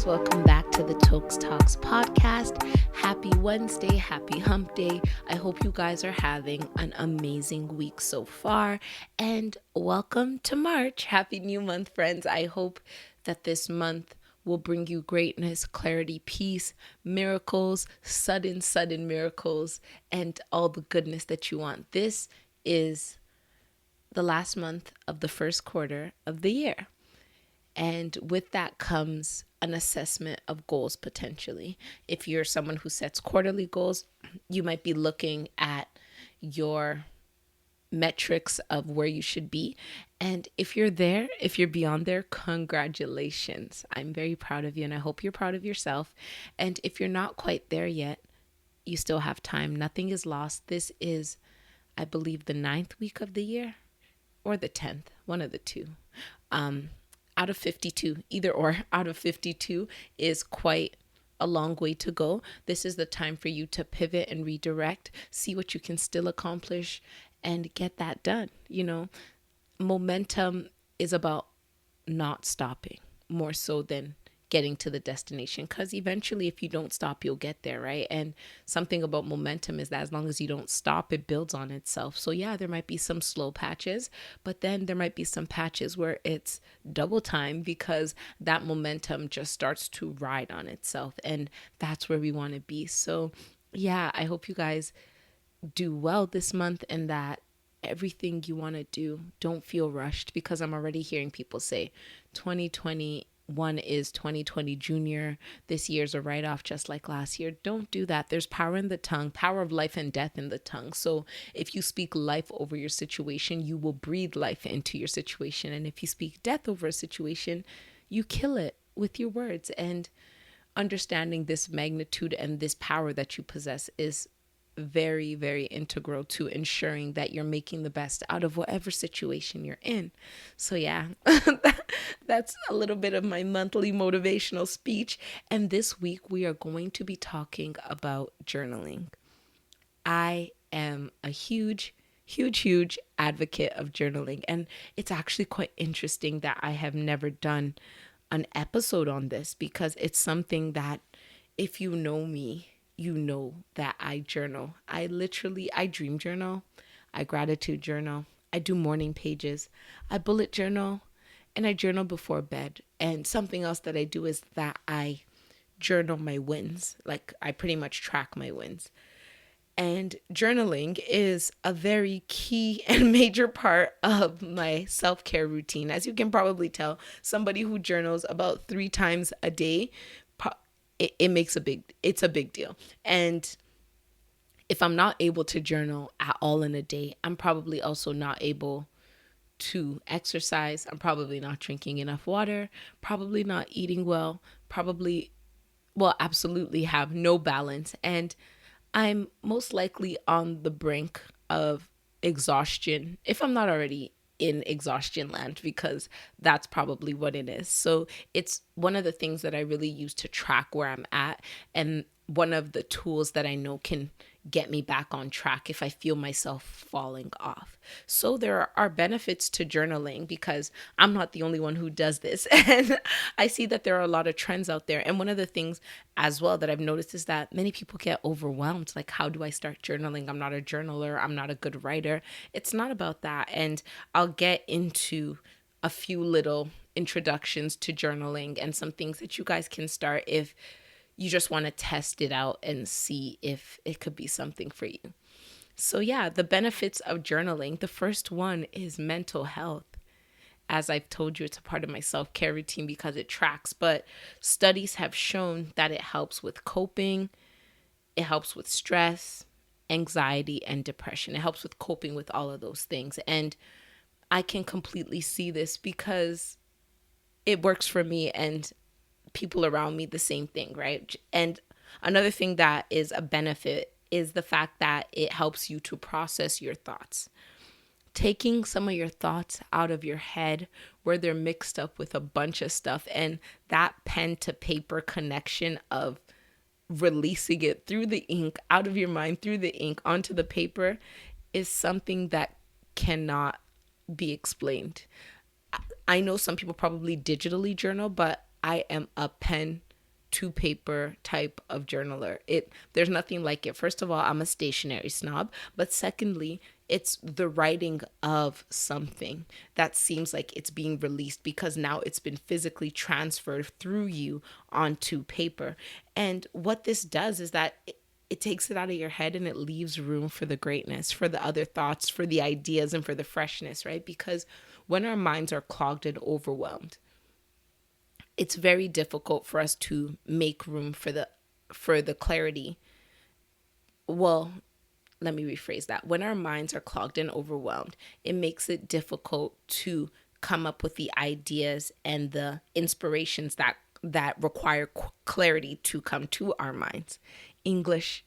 Welcome back to the Toks podcast. Happy Wednesday, happy hump day. I hope you guys are having an amazing week so far. And welcome to March. Happy new month, friends. I hope that this month will bring you greatness, clarity, peace, miracles, sudden miracles, and all the goodness that you want. This is the last month of the first quarter of the year. And with that comes an assessment of goals potentially. If you're someone who sets quarterly goals, you might be looking at your metrics of where you should be. And if you're there, if you're beyond there, congratulations. I'm very proud of you and I hope you're proud of yourself. And if you're not quite there yet, you still have time. Nothing is lost. This is, I believe, the 9th week of the year or the 10th, one of the two. Out of 52, either or, out of 52 is quite a long way to go. This is the time for you to pivot and redirect, see what you can still accomplish and get that done. You know, momentum is about not stopping more so than getting to the destination, because eventually if you don't stop, you'll get there, right? And something about momentum is that as long as you don't stop, it builds on itself. So yeah, there might be some slow patches, but then there might be some patches where it's double time because that momentum just starts to ride on itself, and that's where we want to be. So yeah, I hope you guys do well this month and that everything you want to do, don't feel rushed, because I'm already hearing people say 2021 is 2020 junior. This year's a write-off just like last year. Don't do that. There's power in the tongue, power of life and death in the tongue. So if you speak life over your situation, you will breathe life into your situation. And if you speak death over a situation, you kill it with your words. And understanding this magnitude and this power that you possess is very, very integral to ensuring that you're making the best out of whatever situation you're in. So yeah, that's a little bit of my monthly motivational speech. And this week we are going to be talking about journaling. I am a huge advocate of journaling. And it's actually quite interesting that I have never done an episode on this, because it's something that, if you know me, you know that I journal. I dream journal. I gratitude journal. I do morning pages. I bullet journal, and I journal before bed. And something else that I do is that I journal my wins. Like, I pretty much track my wins. And journaling is a very key and major part of my self-care routine. As you can probably tell, somebody who journals about 3 times a day, it's a big deal. And if I'm not able to journal at all in a day, I'm probably also not able to exercise. I'm probably not drinking enough water, probably not eating well, absolutely have no balance. And I'm most likely on the brink of exhaustion, if I'm not already in exhaustion land, because that's probably what it is. So it's one of the things that I really use to track where I'm at, and one of the tools that I know can get me back on track if I feel myself falling off. So there are benefits to journaling, because I'm not the only one who does this. And I see that there are a lot of trends out there. And one of the things as well that I've noticed is that many people get overwhelmed. Like, how do I start journaling? I'm not a journaler. I'm not a good writer. It's not about that. And I'll get into a few little introductions to journaling and some things that you guys can start if you just want to test it out and see if it could be something for you. So yeah, the benefits of journaling. The first one is mental health. As I've told you, it's a part of my self-care routine because it tracks, but studies have shown that it helps with coping. It helps with stress, anxiety, and depression. It helps with coping with all of those things. And I can completely see this because it works for me, and people around me the same thing, right? And another thing that is a benefit is the fact that it helps you to process your thoughts. Taking some of your thoughts out of your head where they're mixed up with a bunch of stuff, and that pen to paper connection of releasing it through the ink, out of your mind, through the ink, onto the paper, is something that cannot be explained. I know some people probably digitally journal, but I am a pen to paper type of journaler. There's nothing like it. First of all, I'm a stationery snob, but secondly, it's the writing of something that seems like it's being released because now it's been physically transferred through you onto paper. And what this does is that it takes it out of your head and it leaves room for the greatness, for the other thoughts, for the ideas, and for the freshness, right? Because when our minds are clogged and overwhelmed, it's very difficult for us to make room for the clarity. Well, let me rephrase that. When our minds are clogged and overwhelmed, it makes it difficult to come up with the ideas and the inspirations that require clarity to come to our minds. English,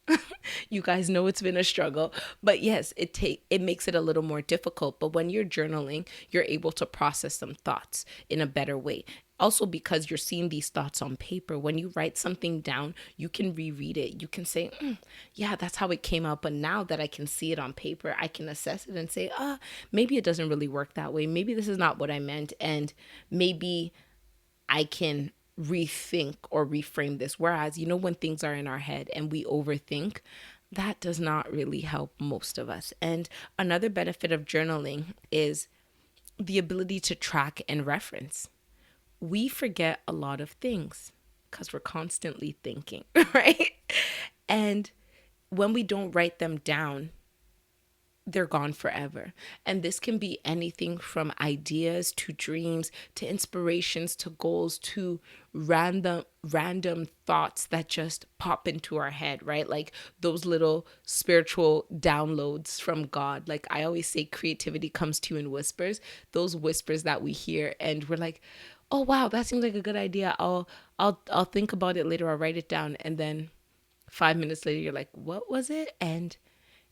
you guys know it's been a struggle, but yes, it makes it a little more difficult. But when you're journaling, you're able to process some thoughts in a better way. Also, because you're seeing these thoughts on paper, when you write something down, you can reread it. You can say, yeah, that's how it came out. But now that I can see it on paper, I can assess it and say, maybe it doesn't really work that way. Maybe this is not what I meant. And maybe I can rethink or reframe this. Whereas, when things are in our head and we overthink, that does not really help most of us. And another benefit of journaling is the ability to track and reference. We forget a lot of things because we're constantly thinking, right? And when we don't write them down, they're gone forever. And this can be anything from ideas to dreams to inspirations to goals to random thoughts that just pop into our head, right? Like those little spiritual downloads from God. Like I always say, creativity comes to you in whispers. Those whispers that we hear and we're like, oh wow, that seems like a good idea. I'll think about it later. I'll write it down. And then 5 minutes later, you're like, what was it? And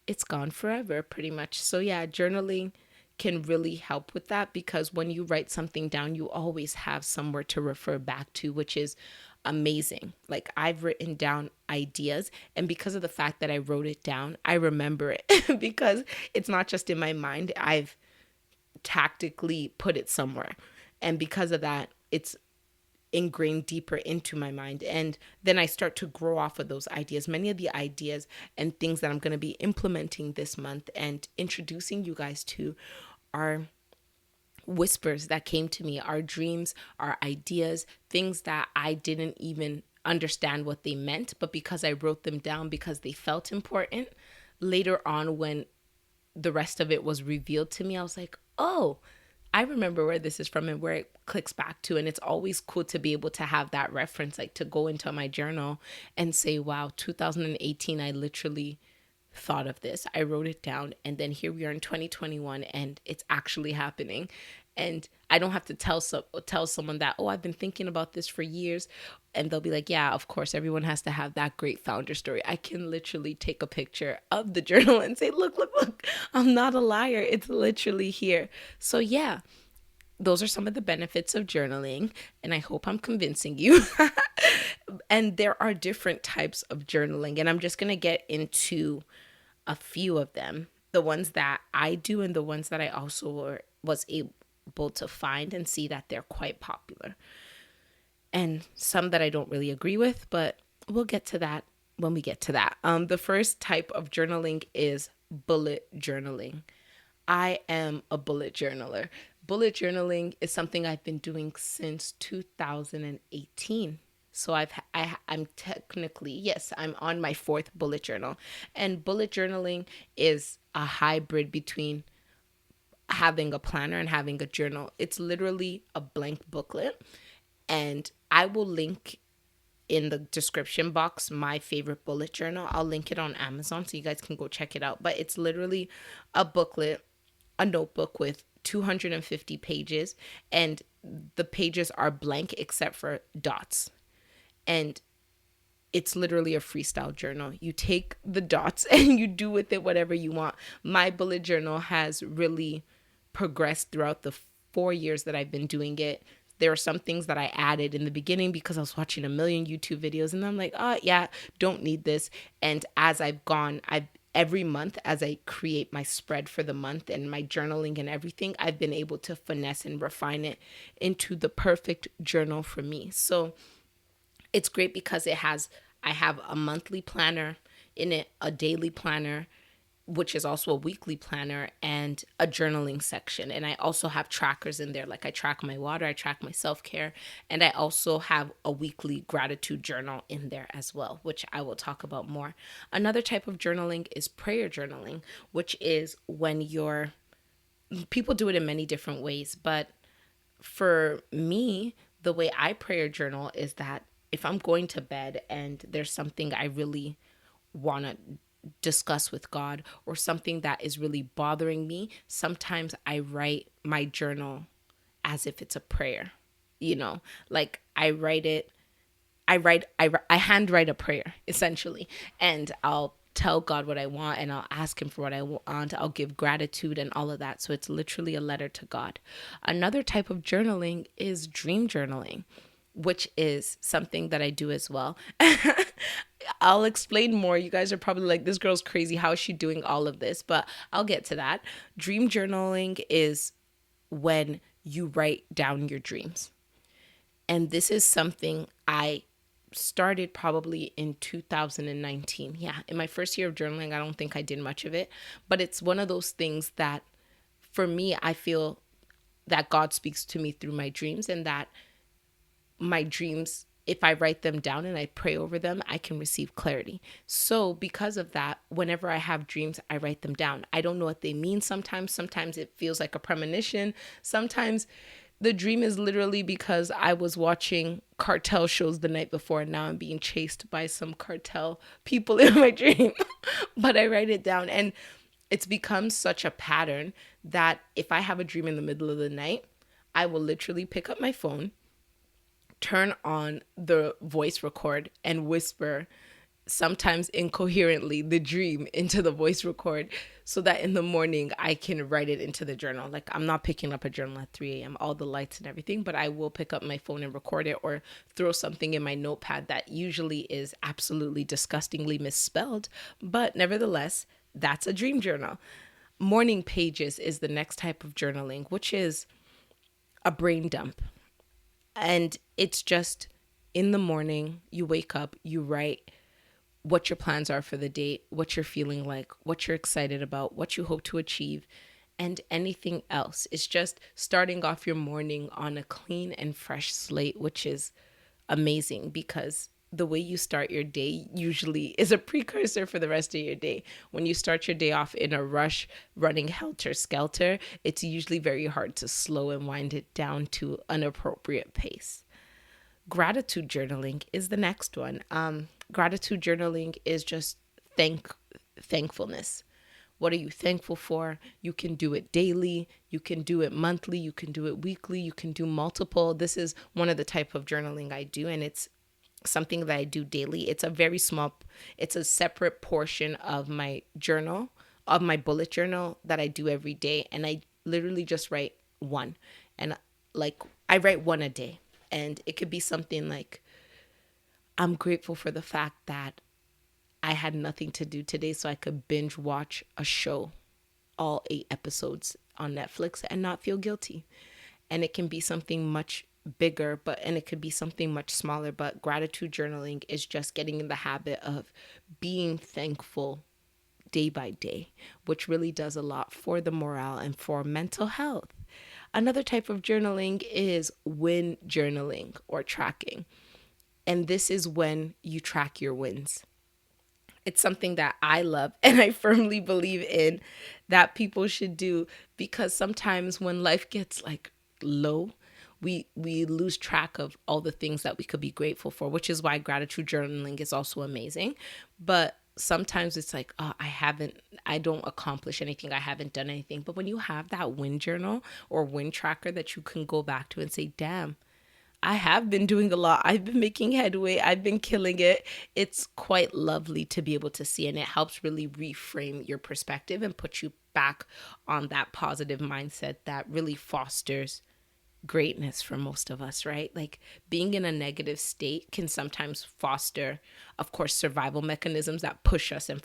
it's gone forever pretty much. So yeah, journaling can really help with that because when you write something down, you always have somewhere to refer back to, which is amazing. Like I've written down ideas and because of the fact that I wrote it down, I remember it because it's not just in my mind. I've tactically put it somewhere. And because of that, it's ingrained deeper into my mind. And then I start to grow off of those ideas. Many of the ideas and things that I'm going to be implementing this month and introducing you guys to are whispers that came to me, our dreams, our ideas, things that I didn't even understand what they meant, but because I wrote them down because they felt important, later on when the rest of it was revealed to me, I was like, oh, I remember where this is from and where it clicks back to. And it's always cool to be able to have that reference, like to go into my journal and say, wow, 2018, I literally thought of this. I wrote it down. And then here we are in 2021 and it's actually happening. And I don't have to tell someone that, oh, I've been thinking about this for years. And they'll be like, yeah, of course, everyone has to have that great founder story. I can literally take a picture of the journal and say, look, I'm not a liar. It's literally here. So yeah, those are some of the benefits of journaling. And I hope I'm convincing you. And there are different types of journaling. And I'm just going to get into a few of them. The ones that I do and the ones that I also was able to find and see that they're quite popular. And some that I don't really agree with, but we'll get to that when we get to that. The first type of journaling is bullet journaling. I am a bullet journaler. Bullet journaling is something I've been doing since 2018. So I'm technically, yes, I'm on my 4th bullet journal. And bullet journaling is a hybrid between having a planner and having a journal. It's literally a blank booklet. And I will link in the description box my favorite bullet journal. I'll link it on Amazon so you guys can go check it out. But it's literally a booklet, a notebook with 250 pages. And the pages are blank except for dots. And it's literally a freestyle journal. You take the dots and you do with it whatever you want. My bullet journal has really progressed throughout the 4 years that I've been doing it. There are some things that I added in the beginning because I was watching a million YouTube videos and I'm like, oh yeah, don't need this. And as I've gone, every month as I create my spread for the month and my journaling and everything, I've been able to finesse and refine it into the perfect journal for me. So It's great because I have a monthly planner in it, a daily planner, which is also a weekly planner, and a journaling section. And I also have trackers in there. Like I track my water, I track my self care, and I also have a weekly gratitude journal in there as well, which I will talk about more. Another type of journaling is prayer journaling, which is when people do it in many different ways. But for me, the way I prayer journal is that if I'm going to bed and there's something I really want to discuss with God, or something that is really bothering me, sometimes I write my journal as if it's a prayer. You know, like I write it, I handwrite a prayer essentially, and I'll tell God what I want and I'll ask him for what I want. I'll give gratitude and all of that. So it's literally a letter to God. Another type of journaling is dream journaling, which is something that I do as well. I'll explain more. You guys are probably like, this girl's crazy. How is she doing all of this? But I'll get to that. Dream journaling is when you write down your dreams. And this is something I started probably in 2019. Yeah, in my first year of journaling, I don't think I did much of it. But it's one of those things that for me, I feel that God speaks to me through my dreams, and that my dreams, if I write them down and I pray over them, I can receive clarity. So because of that, whenever I have dreams, I write them down. I don't know what they mean sometimes. Sometimes it feels like a premonition. Sometimes the dream is literally because I was watching cartel shows the night before and now I'm being chased by some cartel people in my dream. But I write it down, and it's become such a pattern that if I have a dream in the middle of the night, I will literally pick up my phone, turn on the voice record, and whisper, sometimes incoherently, the dream into the voice record, so that in the morning I can write it into the journal. Like, I'm not picking up a journal at 3 a.m., all the lights and everything, but I will pick up my phone and record it, or throw something in my notepad that usually is absolutely disgustingly misspelled. But nevertheless, that's a dream journal. Morning pages is the next type of journaling, which is a brain dump. And it's just in the morning, you wake up, you write what your plans are for the day, what you're feeling like, what you're excited about, what you hope to achieve, and anything else. It's just starting off your morning on a clean and fresh slate, which is amazing because the way you start your day usually is a precursor for the rest of your day. When you start your day off in a rush, running helter skelter, it's usually very hard to slow and wind it down to an appropriate pace. Gratitude journaling is the next one. Gratitude journaling is just thankfulness. What are you thankful for? You can do it daily, you can do it monthly, you can do it weekly, you can do multiple. This is one of the type of journaling I do, and it's something that I do daily. It's a separate portion of my journal, of my bullet journal that I do every day. And I literally just write one. And like, I write one a day. And it could be something like, I'm grateful for the fact that I had nothing to do today, so I could binge watch a show, all 8 episodes on Netflix, and not feel guilty. And it can be something much bigger, and it could be something much smaller. But gratitude journaling is just getting in the habit of being thankful day by day, which really does a lot for the morale and for mental health. Another type of journaling is win journaling or tracking. And this is when you track your wins. It's something that I love and I firmly believe in that people should do, because sometimes when life gets like low, we lose track of all the things that we could be grateful for, which is why gratitude journaling is also amazing. But sometimes it's like, oh, I don't accomplish anything. I haven't done anything. But when you have that win journal or win tracker that you can go back to and say, damn, I have been doing a lot. I've been making headway. I've been killing it. It's quite lovely to be able to see, and it helps really reframe your perspective and put you back on that positive mindset that really fosters greatness for most of us, right? Like, being in a negative state can sometimes foster, of course, survival mechanisms that push us and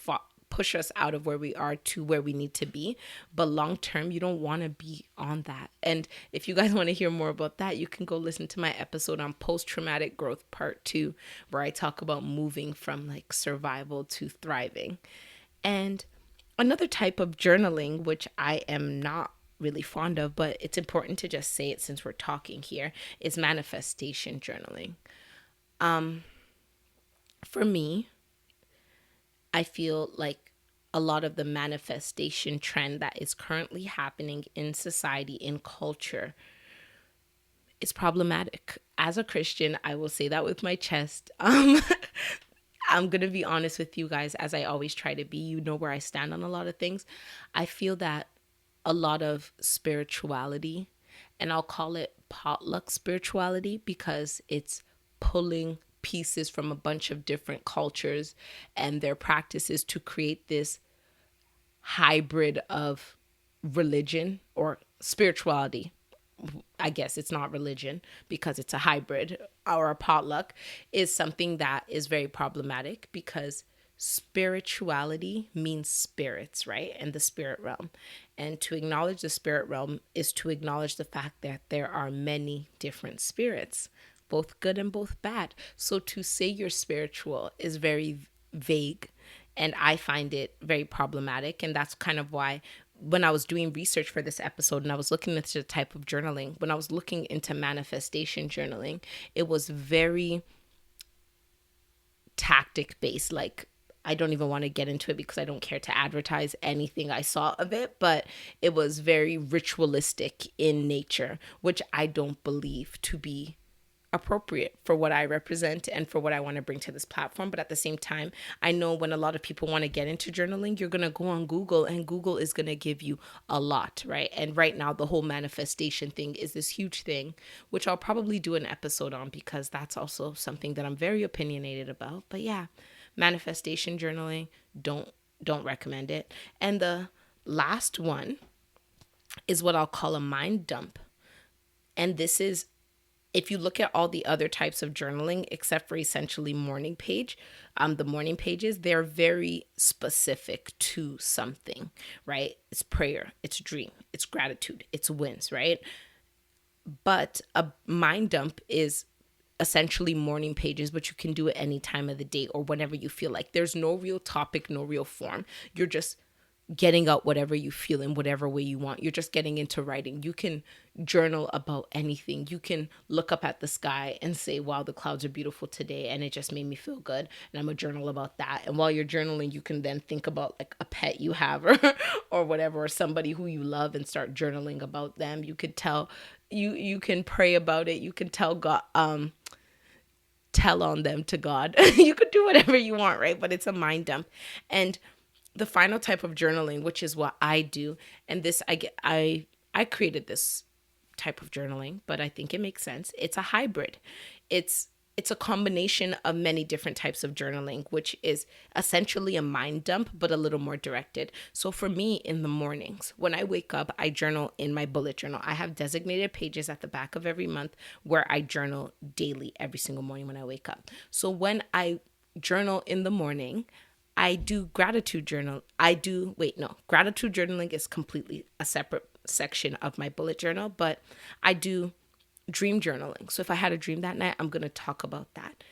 push us out of where we are to where we need to be. But long term, you don't want to be on that. And if you guys want to hear more about that, you can go listen to my episode on post-traumatic growth part 2, where I talk about moving from like survival to thriving. And another type of journaling, which I am not really fond of, but it's important to just say it since we're talking here, is manifestation journaling. For me, I feel like a lot of the manifestation trend that is currently happening in society, in culture, is problematic. As a Christian, I will say that with my chest. I'm going to be honest with you guys, as I always try to be. You know where I stand on a lot of things. I feel that a lot of spirituality, and I'll call it potluck spirituality, because it's pulling pieces from a bunch of different cultures and their practices to create this hybrid of religion or spirituality. I guess it's not religion because it's a hybrid, or a potluck, is something that is very problematic, because spirituality means spirits, right? And the spirit realm. And to acknowledge the spirit realm is to acknowledge the fact that there are many different spirits, both good and both bad. So to say you're spiritual is very vague, and I find it very problematic. And that's kind of why when I was doing research for this episode and I was looking into the type of journaling, when I was looking into manifestation journaling, it was very tactic based. Like, I don't even want to get into it because I don't care to advertise anything I saw of it, but it was very ritualistic in nature, which I don't believe to be appropriate for what I represent and for what I want to bring to this platform. But at the same time, I know when a lot of people want to get into journaling, you're going to go on Google, and Google is going to give you a lot, right? And right now, the whole manifestation thing is this huge thing, which I'll probably do an episode on, because that's also something that I'm very opinionated about. But yeah, manifestation journaling, don't recommend it. And the last one is what I'll call a mind dump. And this is, if you look at all the other types of journaling, except for essentially morning page, the morning pages, they're very specific to something, right? It's prayer, it's dream, it's gratitude, it's wins, right? But a mind dump is essentially morning pages, but you can do it any time of the day or whenever you feel like. There's no real topic, no real form. You're just getting out whatever you feel in whatever way you want. You're just getting into writing. You can journal about anything. You can look up at the sky and say, wow, the clouds are beautiful today, and it just made me feel good, and I'm gonna journal about that. And while you're journaling, you can then think about like a pet you have, or whatever, or somebody who you love, and start journaling about them. You could tell, you can pray about it. You can tell God, tell on them to God. You could do whatever you want, right? But it's a mind dump. And the final type of journaling, which is what I do, and this I created this type of journaling, but I think it makes sense. It's a hybrid. It's a combination of many different types of journaling, which is essentially a mind dump, but a little more directed. So for me, in the mornings, when I wake up, I journal in my bullet journal. I have designated pages at the back of every month where I journal daily, every single morning when I wake up. So when I journal in the morning, I do gratitude journal. Gratitude journaling is completely a separate section of my bullet journal, but I do dream journaling. So if I had a dream that night, I'm going to talk about that.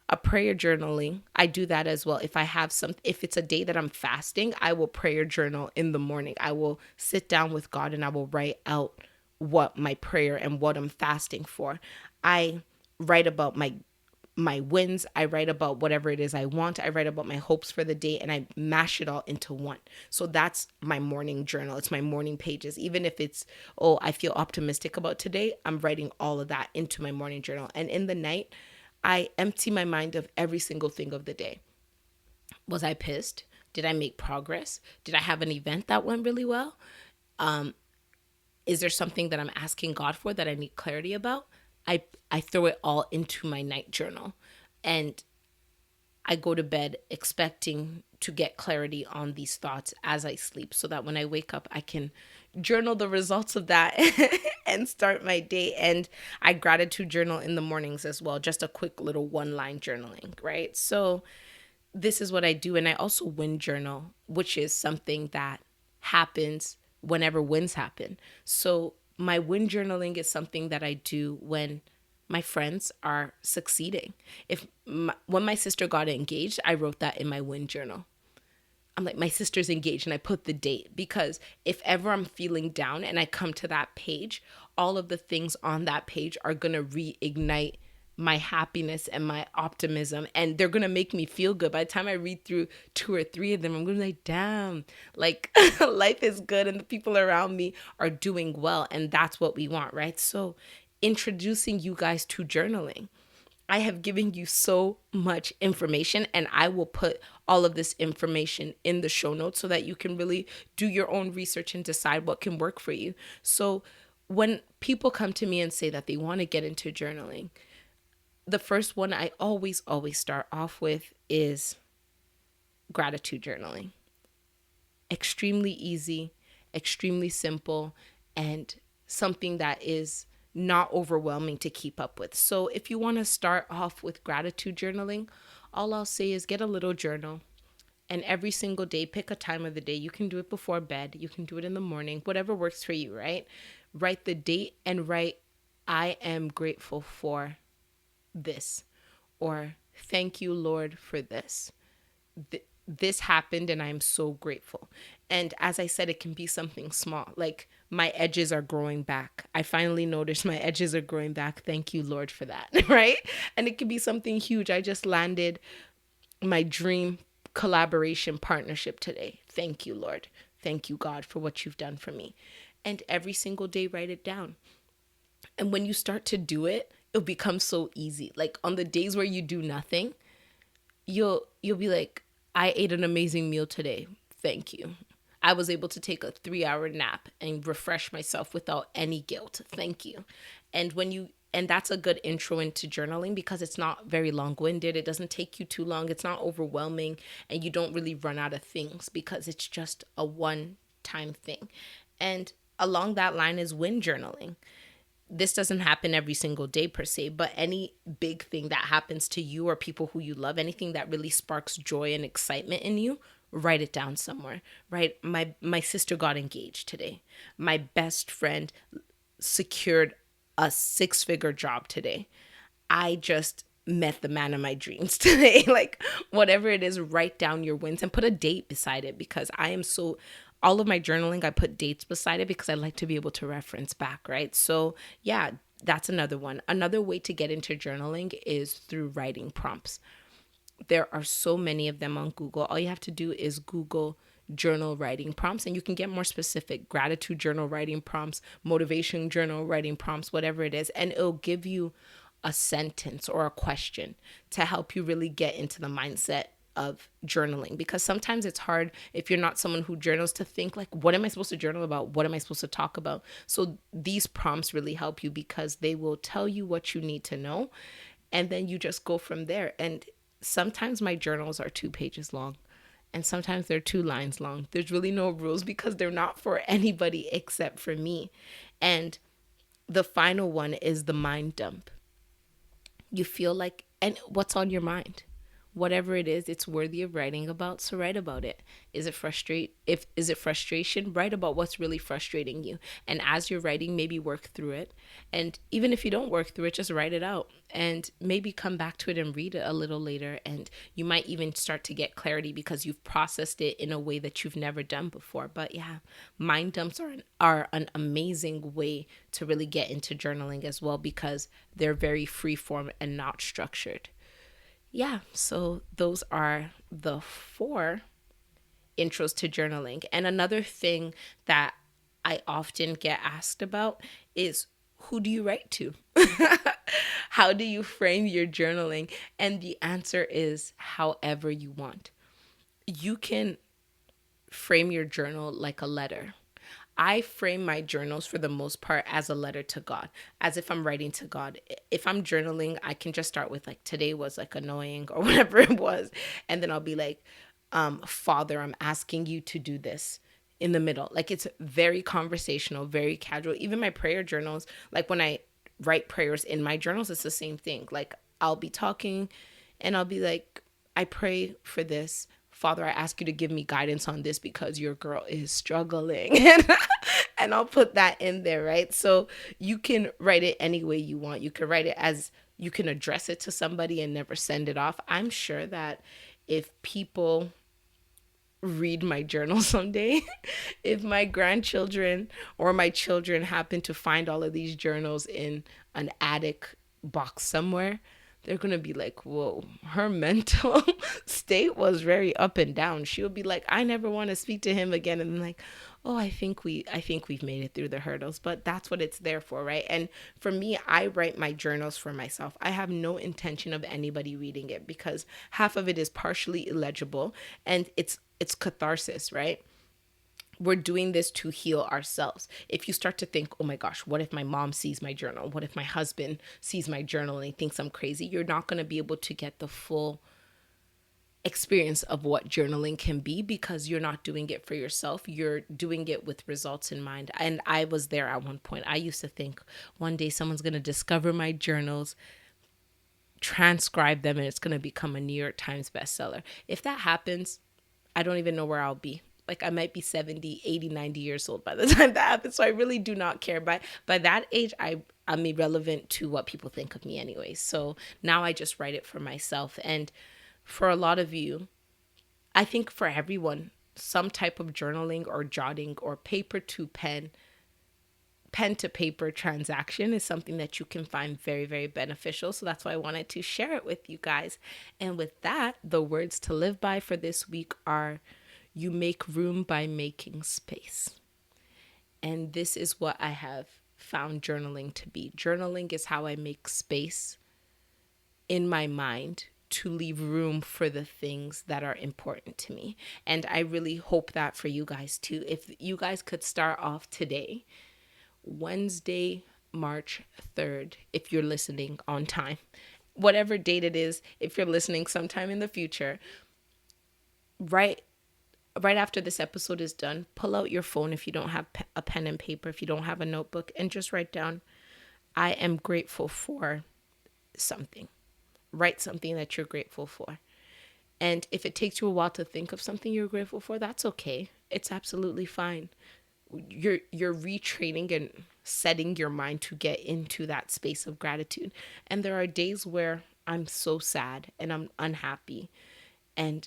A prayer journaling, I do that as well. If it's a day that I'm fasting, I will prayer journal in the morning. I will sit down with God and I will write out what my prayer and what I'm fasting for. I write about my wins. I write about whatever it is I want. I write about my hopes for the day, and I mash it all into one. So that's my morning journal. It's my morning pages. Even if it's, I feel optimistic about today, I'm writing all of that into my morning journal. And in the night, I empty my mind of every single thing of the day. Was I pissed? Did I make progress? Did I have an event that went really well? Is there something that I'm asking God for that I need clarity about? I throw it all into my night journal, and I go to bed expecting to get clarity on these thoughts as I sleep, so that when I wake up, I can journal the results of that and start my day. And I gratitude journal in the mornings as well, just a quick little one-line journaling, right? So this is what I do. And I also win journal, which is something that happens whenever wins happen. So my win journaling is something that I do when my friends are succeeding. When my sister got engaged, I wrote that in my win journal. I'm like, my sister's engaged, and I put the date, because if ever I'm feeling down and I come to that page, all of the things on that page are going to reignite my happiness and my optimism, and they're going to make me feel good. By the time I read through 2 or 3 of them, I'm going to be like, damn, like life is good and the people around me are doing well. And that's what we want, right? So introducing you guys to journaling. I have given you so much information, and I will put all of this information in the show notes so that you can really do your own research and decide what can work for you. So when people come to me and say that they want to get into journaling, the first one I always start off with is gratitude journaling. Extremely easy, extremely simple, and something that is not overwhelming to keep up with. So if you want to start off with gratitude journaling, all I'll say is get a little journal, and every single day pick a time of the day. You can do it before bed, you can do it in the morning, whatever works for you, right? Write the date and write, I am grateful for this, or thank you, Lord, for this. This happened and I am so grateful. And as I said, it can be something small, like my edges are growing back. I finally noticed my edges are growing back. Thank you, Lord, for that, right? And it could be something huge. I just landed my dream collaboration partnership today. Thank you, Lord. Thank you, God, for what you've done for me. And every single day, write it down. And when you start to do it, it'll become so easy. Like on the days where you do nothing, you'll be like, I ate an amazing meal today. Thank you. I was able to take a 3-hour nap and refresh myself without any guilt. Thank you. And that's a good intro into journaling, because it's not very long-winded. It doesn't take you too long. It's not overwhelming, and you don't really run out of things because it's just a one-time thing. And along that line is win journaling. This doesn't happen every single day per se, but any big thing that happens to you or people who you love, anything that really sparks joy and excitement in you, write it down somewhere. Right? My sister got engaged today. My best friend secured a 6-figure job today. I just met the man of my dreams today. Like whatever it is, write down your wins and put a date beside it, because all of my journaling, I put dates beside it because I like to be able to reference back, right? So yeah, that's another one. Another way to get into journaling is through writing prompts. There are so many of them on Google. All you have to do is Google journal writing prompts, and you can get more specific: gratitude journal writing prompts, motivation journal writing prompts, whatever it is. And it'll give you a sentence or a question to help you really get into the mindset of journaling, because sometimes it's hard if you're not someone who journals to think like, what am I supposed to journal about? What am I supposed to talk about? So these prompts really help you, because they will tell you what you need to know, and then you just go from there. And sometimes my journals are 2 pages long, and sometimes they're 2 lines long. There's really no rules, because they're not for anybody except for me. And the final one is the mind dump. You feel like, and what's on your mind? Whatever it is, it's worthy of writing about, so write about it. Is it frustration? Write about what's really frustrating you. And as you're writing, maybe work through it. And even if you don't work through it, just write it out and maybe come back to it and read it a little later. And you might even start to get clarity because you've processed it in a way that you've never done before. But yeah, mind dumps are an amazing way to really get into journaling as well, because they're very free form and not structured. Yeah, so those are the 4 intros to journaling. And another thing that I often get asked about is, who do you write to? How do you frame your journaling? And the answer is however you want. You can frame your journal like a letter. I frame my journals for the most part as a letter to God, as if I'm writing to God. If I'm journaling, I can just start with like, today was like annoying or whatever it was. And then I'll be like, Father, I'm asking you to do this, in the middle. Like it's very conversational, very casual. Even my prayer journals, like when I write prayers in my journals, it's the same thing. Like I'll be talking and I'll be like, I pray for this. Father, I ask you to give me guidance on this because your girl is struggling. And I'll put that in there, right? So you can write it any way you want. You can write it as you can address it to somebody and never send it off. I'm sure that if people read my journal someday, if my grandchildren or my children happen to find all of these journals in an attic box somewhere, they're going to be like, whoa, her mental state was very up and down. She'll be like, I never want to speak to him again. And I'm like, oh, I think we've made it through the hurdles, but that's what it's there for, right? And for me, I write my journals for myself. I have no intention of anybody reading it because half of it is partially illegible and it's catharsis, right? We're doing this to heal ourselves. If you start to think, oh my gosh, what if my mom sees my journal? What if my husband sees my journal and he thinks I'm crazy? You're not going to be able to get the full experience of what journaling can be because you're not doing it for yourself. You're doing it with results in mind. And I was there at one point. I used to think one day someone's going to discover my journals, transcribe them, and it's going to become a New York Times bestseller. If that happens, I don't even know where I'll be. Like I might be 70, 80, 90 years old by the time that happens. So I really do not care. By that age, I'm irrelevant to what people think of me anyway. So now I just write it for myself. And for a lot of you, I think for everyone, some type of journaling or jotting or paper to pen to paper transaction is something that you can find very, very beneficial. So that's why I wanted to share it with you guys. And with that, the words to live by for this week are, you make room by making space. And this is what I have found journaling to be. Journaling is how I make space in my mind to leave room for the things that are important to me. And I really hope that for you guys too. If you guys could start off today, Wednesday, March 3rd, if you're listening on time, whatever date it is, if you're listening sometime in the future, right after this episode is done, pull out your phone if you don't have a pen and paper, if you don't have a notebook, and just write down, I am grateful for something. Write something that you're grateful for. And if it takes you a while to think of something you're grateful for, that's okay. It's absolutely fine. You're retraining and setting your mind to get into that space of gratitude. And there are days where I'm so sad and I'm unhappy, and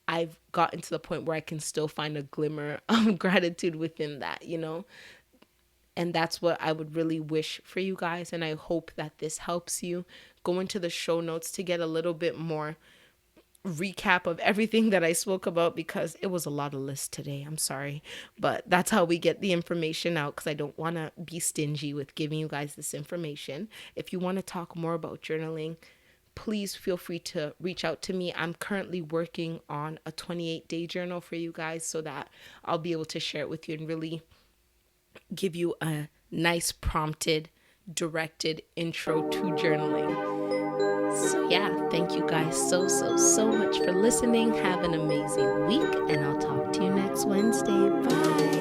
I've gotten to the point where I can still find a glimmer of gratitude within that, you know? And that's what I would really wish for you guys. And I hope that this helps you. Go into the show notes to get a little bit more recap of everything that I spoke about because it was a lot of lists today. I'm sorry. But that's how we get the information out because I don't want to be stingy with giving you guys this information. If you want to talk more about journaling, please feel free to reach out to me. I'm currently working on a 28-day journal for you guys so that I'll be able to share it with you and really give you a nice prompted, directed intro to journaling. So yeah, thank you guys so much for listening. Have an amazing week and I'll talk to you next Wednesday. Bye.